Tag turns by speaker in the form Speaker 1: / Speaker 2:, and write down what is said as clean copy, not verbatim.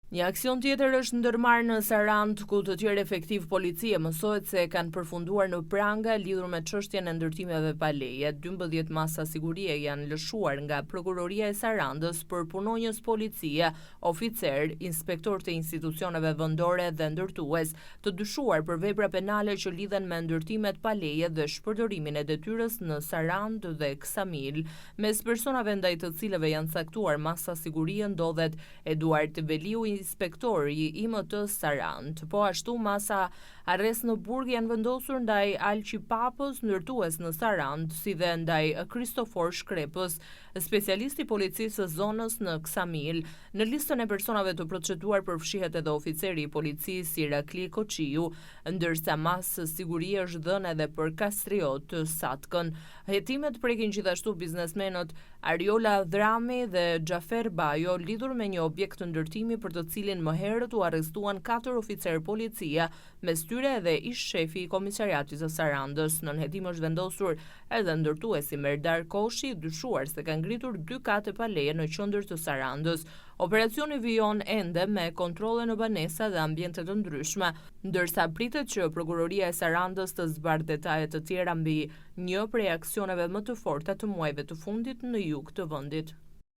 Speaker 1: Një aksion tjetër është ndërmarrë në Sarandë, ku të tjerë efektiv policie mësohet se kanë përfunduar në pranga lidhur me çështjen e ndërtimeve pa leje. 12 masa sigurie janë lëshuar nga Prokuroria e Sarandës për punonjës policie, oficer, inspektor të institucioneve vendore dhe ndërtues, të dyshuar për vepra penale që lidhen me ndërtimet pa leje dhe shpërdorimin e detyrës në Sarandë dhe Ksamil. Mes personave ndaj të cilëve janë caktuar masa sigurie ndodhet Eduard Veliu, inspektor i IMT Sarandë. Po ashtu masa arrest në burg janë vendosur ndaj Alqi Papës, ndërtues në Sarandë, si dhe ndaj Kristofor Shkrepës, specialisti policisë së zonës në Ksamil. Në listën e personave të proceduar përfshihet edhe oficeri i policisë Irakli Koqiu, ndërsa masë sigurie është dhënë edhe për Kastriot Satkën. Hetimet prekin gjithashtu biznesmenët Ariola Dhrami dhe Xhafer Bajo, lidhur me një objekt të ndërtimi për të cilin më herët u arrestuan 4 oficer policia, mes tyre edhe ish shefi i komisariatit të Sarandës. Nën hetim është vendosur edhe ndërtuesi Merdar Koshi, dyshuar se ka ngritur 2 kate pa leje në qendër të Sarandës. Operacioni vijon ende me kontrolle në banesa dhe ambiente të ndryshme, ndërsa pritet që Prokuroria e Sarandës të zbardhë detaje të tjera mbi një prej aksioneve më të forta të muajve të fundit në jug të vendit.